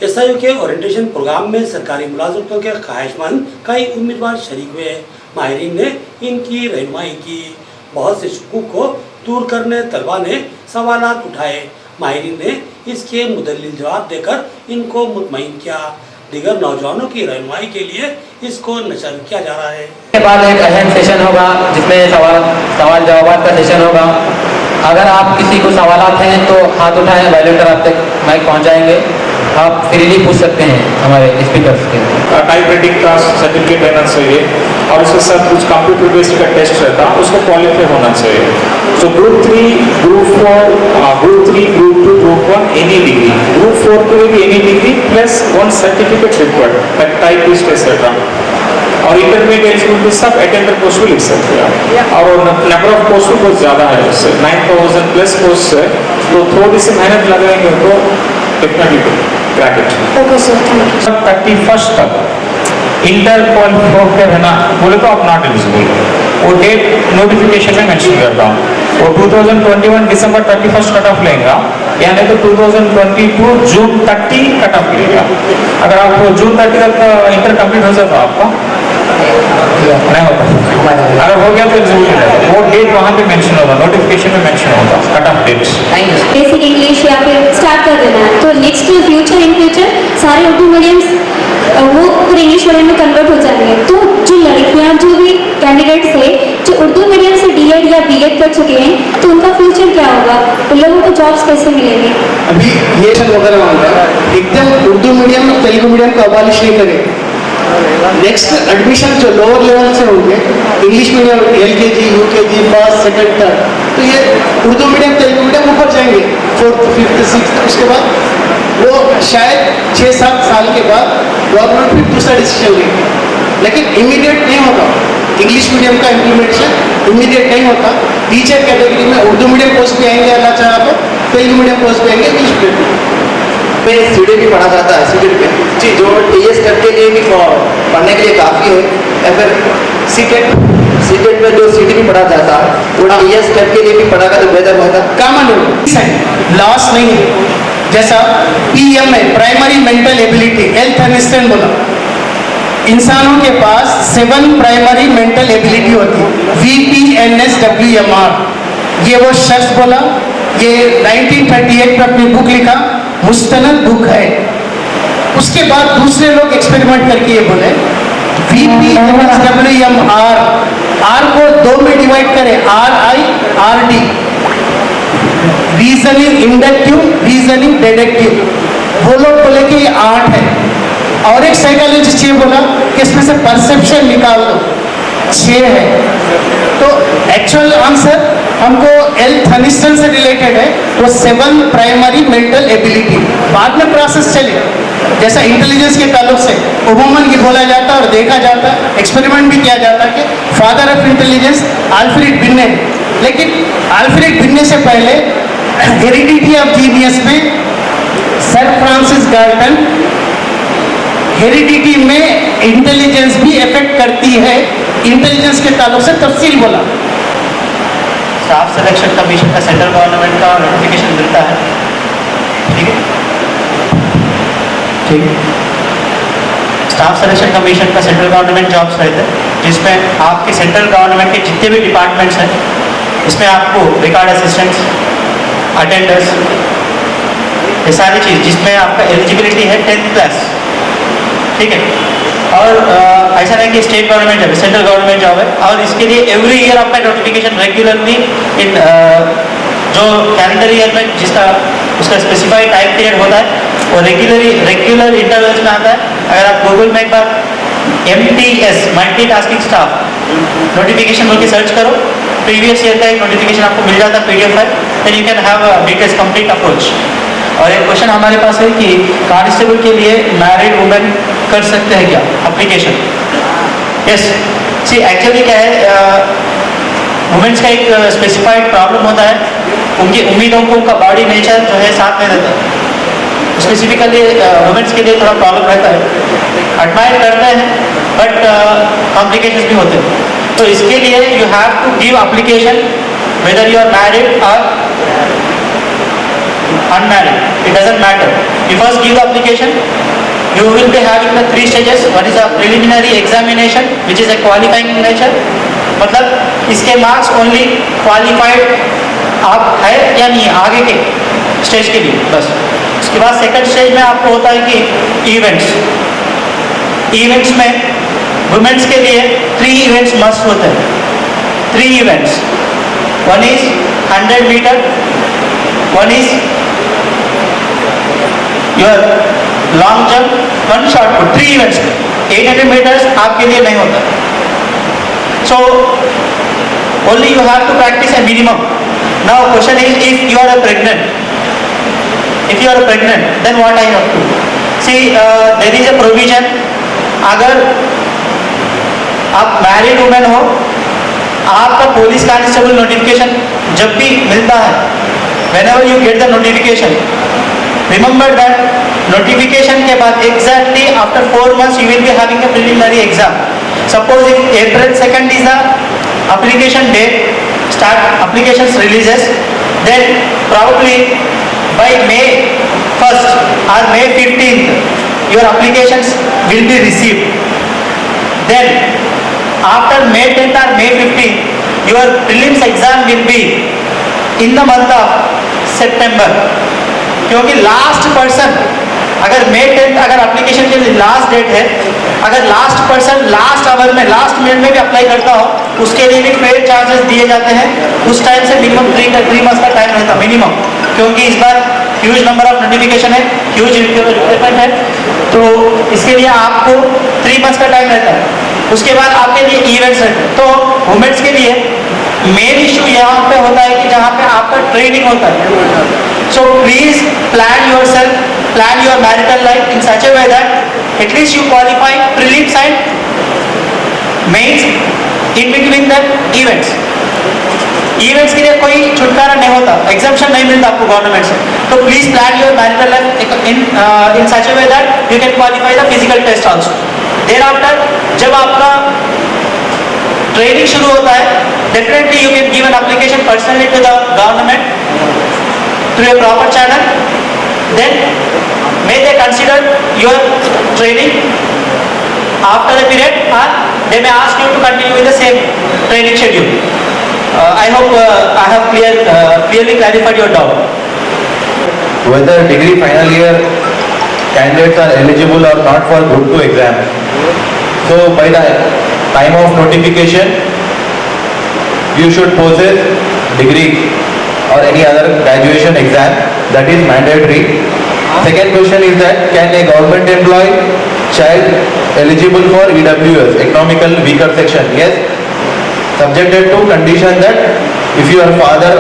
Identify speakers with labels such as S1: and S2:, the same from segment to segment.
S1: SIU के orientation programme में सरकारी मुलाजमतों के ख्वाहिशमंद कई उम्मीदवार शरीक हुए। माहिरीन ने इनकी रहनुमाई की। बहुत से शुकूक को दूर करने तलबा ने सवालात उठाए। माहिरीन ने इसके मुदल्लिल जवाब देकर इनको मुतमईन किया। दीगर नौजवानों की रहनुमाई के लिए इसको नशर किया जा रहा है।
S2: के बाद एक अहम सेशन होगा जिसमें सवाल जवाब का सेशन होगा। अगर आप किसी को सवालात हैं तो हाथ उठाएं, वॉलंटियर आप तक माइक पहुंचाएंगे। आप फ्रीली पूछ सकते हैं हमारे स्पीकर्स के।
S3: टाइप राइटिंग का सर्टिफिकेट रहना चाहिए और उसके साथ कुछ कंप्यूटर बेस्ड का टेस्ट रहता है, उसको क्वालिफाई होना चाहिए। तो group 3, group 4, group 3, group 2, group 1 any degree, group 4 के लिए भी any degree plus 1 certificate required like typist etcetera. और इंटरमीडिएट एलिजिबिलिटी सब अटेंडर पोस्ट भी लिख सकते हैं। और नंबर ऑफ पोस्ट भी बहुत ज़्यादा है, उससे 9000 प्लस पोस्ट है। तो थोड़ी सी मेहनत लगाएंगे तो definitely crack it.
S4: Okay sir, thank you.
S3: 31 तक इंटर क्वालिफाई के रहना बोले तो आप नॉट एलिजिबल। वो डेट नोटिफिकेशन में मेंशन करता हूँ। वो 2021 दिसंबर 31 कट ऑफ लेगा, यानी तो 2022 जून 30 कट ऑफ लेगा। अगर आप जून 30 तक इंटर कंप्लीट हो जाता आपका नहीं होता। अगर हो गया तो एलिजिबल है। वो डेट वहाँ पे मेंशन होगा, नोटिफिकेशन में मेंशन होगा cut off date.
S4: Basic English या फिर स्टार्ट कर देना है तो नेक्स्ट फ्यूचर इन फ्यूचर सारे उर्दू मीडियम्स वो फिर इंग्लिश मीडियम में कन्वर्ट हो जाएंगे। तो जो लड़कियां, जो भी कैंडिडेट्स थे जो उर्दू मीडियम से डीएड या बीएड कर चुके हैं, तो उनका फ्यूचर क्या होगा? उन लोगों को जॉब्स कैसे मिलेंगे?
S5: अभी ये सब वगैरह मांगा एकदम उर्दू मीडियम और तेलुगु मीडियम को अबॉलिश नहीं करेंगे। नेक्स्ट एडमिशन जो लोअर लेवल से होंगे, English medium LKG, UKG, first, second, third, तो ये उर्दू मीडियम तेलुगु मीडियम ऊपर जाएंगे 4th, 5th, 6th। उसके बाद वो शायद 6-7 साल के बाद गवर्नमेंट भी दूसरा डिसीजन लेगी, लेकिन इमीडिएट नहीं होगा। इंग्लिश मीडियम का इम्प्लीमेंटेशन इमीडिएट नहीं होता। टीचर कैटेगरी में उर्दू मीडियम पोस्ट भी आएंगे, अल्लाह चाहा तो तेलुगु मीडियम पोस्ट भी आएंगे, इंग्लिश मीडियम
S6: में सीडी भी पढ़ा जाता है। सीडी पे जी जो TS के लिए भी पढ़ने के लिए काफ़ी है, या फिर सीटेट में जो सीडी भी पढ़ा जाता है वो TS के लिए भी पढ़ा तो बेहतर होता।
S5: कॉमन लॉस नहीं है। जैसा PMA primary mental ability, health assistant बोला, इंसानों के पास 7 प्राइमरी मेंटल एबिलिटी होती है, VPNSWMR। ये वो शख्स बोला, ये 1938 में अपनी बुक लिखा, मुस्तनद बुक है। उसके बाद दूसरे लोग एक्सपेरिमेंट करके ये बोले VPNSWMR, R को 2 में डिवाइड करें, RIRD, reasoning inductive, reasoning deductive. वो लोग बोले कि ये 8 है। और एक साइकोलॉजिस्ट ये बोला कि इसमें से परसेप्शन निकाल दो, 6 है। तो एक्चुअल आंसर हमको हेल्थ असिस्टेंट से रिलेटेड है, वो 7 प्राइमरी मेंटल एबिलिटी। बाद में प्रोसेस चले, जैसा इंटेलिजेंस के ताल्लुक से उमूमन ये बोला जाता है और देखा जाता है, एक्सपेरिमेंट भी किया जाता है कि फादर ऑफ इंटेलिजेंस अल्फ्रेड बिन्ने। लेकिन अल्फ्रेड बिन्ने से पहले हेरिडिटी ऑफ जीनियस में सर फ्रांसिस गाल्टन हेरिडिटी में इंटेलिजेंस भी इफेक्ट करती है, इंटेलिजेंस के ताल्लुक से तफसील बोला।
S2: स्टाफ सिलेक्शन कमीशन का सेंट्रल गवर्नमेंट का नोटिफिकेशन मिलता है, ठीक है, ठीक। स्टाफ सिलेक्शन कमीशन का सेंट्रल गवर्नमेंट जॉब्स रहते हैं, जिसमें आपके सेंट्रल गवर्नमेंट के जितने भी डिपार्टमेंट्स हैं, इसमें आपको रिकॉर्ड असिस्टेंट्स, अटेंडर्स, ये सारी चीज़, जिसमें आपका एलिजिबिलिटी है 10th क्लास, ठीक है। और ऐसा नहीं कि स्टेट गवर्नमेंट जॉब है, सेंट्रल गवर्नमेंट जॉब है। और इसके लिए एवरी ईयर आपका नोटिफिकेशन रेगुलरली इन जो कैलेंडर ईयर में जिसका उसका स्पेसिफाइड टाइम पीरियड होता है, वो रेगुलर इंटरवल्स में आता है। अगर आप गूगल में एक बार MTS मल्टीटास्किंग स्टाफ नोटिफिकेशन बोल के सर्च करो, प्रीवियस ईयर का एक नोटिफिकेशन आपको मिल जाता है PDF file, then you can have details complete approach. और एक क्वेश्चन हमारे पास है कि कांस्टेबल के लिए मैरिड वुमेन कर सकते हैं क्या एप्लीकेशन? यस, सी एक्चुअली क्या है, वुमेन्स का एक स्पेसिफाइड प्रॉब्लम होता है, उनकी उम्मीदों को उनका बॉडी नेचर जो है साथ में रहता है। स्पेसिफिकली वुमेन्स के लिए थोड़ा प्रॉब्लम रहता है, एडमायर करते हैं बट कॉम्प्लिकेशंस भी होते हैं। तो इसके लिए you have to give application whether you are married और unmarried, it doesn't matter. You first give the application. You will be having the 3 stages. One is a preliminary examination, which is a qualifying in nature. मतलब इसके marks only qualified आप है या नहीं है आगे के स्टेज के लिए, बस. उसके बाद सेकंड स्टेज में आपको होता है कि इवेंट्स में वुमेन्स के लिए 3 इवेंट्स मस्ट होते हैं. 3 events. One is 100 meter, one is your long jump, one short put. 3 events. 800 meters आपके लिए नहीं होता. So only you have to practice a minimum. Now question is, if you are pregnant, then what I have to see? There is a provision. अगर आप married women हो, आपका police constable notification जब भी मिलता है, whenever you get the notification, remember that notification के बाद exactly after 4 months you will be having a preliminary exam. Suppose if April 2nd is the application date, start applications releases, then probably by May 1st or May 15th your applications will be received. Then after May 10th or May 15th your prelims exam will be in the month of September. क्योंकि last person अगर May 10th अगर application के last date है, अगर last person last hour में last minute में भी apply करता हो, उसके लिए भी फेयर चार्जेस दिए जाते हैं. उस टाइम से मिनिमम 3 मंथ्स का टाइम रहता मिनिमम, क्योंकि इस बार ह्यूज नंबर ऑफ नोटिफिकेशन है, ह्यूज रिक्वायरमेंट है, तो इसके लिए आपको 3 मंथ्स का टाइम रहता है. उसके बाद आपके लिए इवेंट्स रहते हैं. तो वुमेन्स के लिए मेन इशू यहाँ पे होता है कि जहाँ पे आपका ट्रेनिंग होता है. So please plan yourself, plan your marital life in such a way that at least you qualify prelims and mains in between the events. Events के लिए कोई छुटकारा नहीं होता, एग्जाम्पशन नहीं मिलता आपको गवर्नमेंट से. तो please plan your marital life in such a way that you can qualify the physical test also. Then after जब आपका ट्रेनिंग शुरू होता है, definitely you can give an application personally to the government through a proper channel. Then may they consider your training after the period, or they may ask you to continue with the same training schedule. I hope I have clearly clarified your doubt.
S7: Whether degree final year candidates are eligible or not for Group 2 exam. So by the time of notification, you should possess degree or any other graduation exam, that is mandatory. Second question is that can a government employee child eligible for EWS, economical weaker section? Yes, subjected to condition that if your father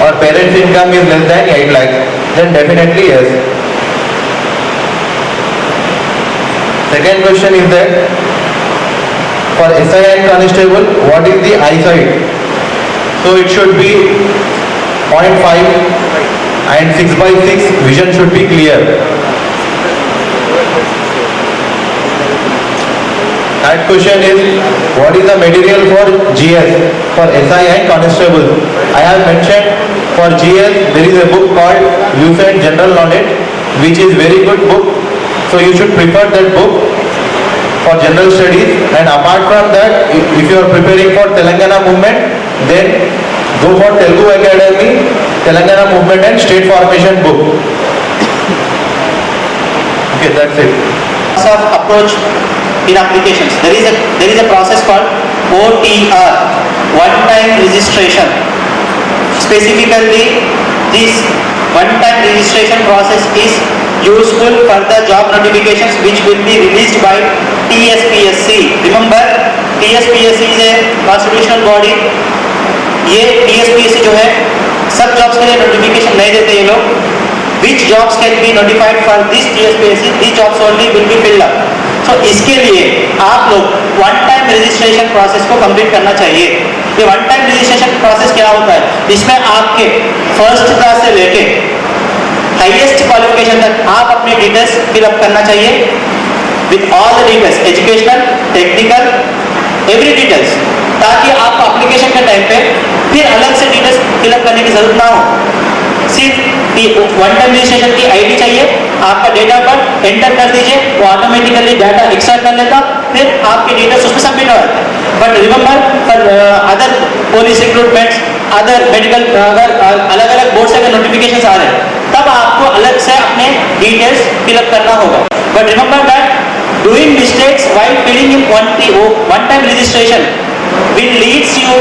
S7: or parents income is less than 8 lakhs, then definitely yes. Second question is that for SI and constable, what is the eyesight? So it should be 0.5 and 6/6 vision should be clear. Third question is, what is the material for GS, for SI and constable? I have mentioned for GS there is a book called UFED General Knowledge, which is very good book, so you should prefer that book for general studies. And apart from that, if you are preparing for Telangana movement, then go for Telugu Academy, Telangana movement and state formation book. Okay, that's it.
S2: Of approach in applications, there is a process called OTR, one-time registration. Specifically, this one-time registration process is useful for the job notifications which will be released by TSPSC. Remember, TSPSC is a constitutional body. ये TSPSC जो है सब jobs के लिए notification नहीं देते ये लोग. Which jobs can be notified for this TSPSC? These jobs only will be filled up. So इसके लिए आप लोग वन टाइम रजिस्ट्रेशन प्रोसेस को कंप्लीट करना चाहिए. ये वन टाइम रजिस्ट्रेशन प्रोसेस क्या होता है? इसमें आपके फर्स्ट क्लास से लेके हाईएस्ट क्वालिफिकेशन तक आप अपनी डिटेल्स फिलअप करना चाहिए with all the details, educational, technical, every details, ताकि आपको एप्लीकेशन के टाइम पे फिर अलग से डिटेल्स फिलअप करने की जरूरत ना हो. सिर्फ वन टाइम रजिस्ट्रेशन की आईडी चाहिए, आपका डेट ऑफ बर्थ एंटर कर दीजिए, वो ऑटोमेटिकली डाटा एक्सट्रैक्ट कर लेता, फिर आपके डिटेल्स उसमें सबमिट हो जाते हैं। But remember for other police recruitments, other medical, अगर अलग अलग बोर्ड से अगर नोटिफिकेशन आ रहे हैं तब आपको अलग से अपने डिटेल्स फिलअप करना होगा। But remember that doing mistakes while filling in one time registration will leads you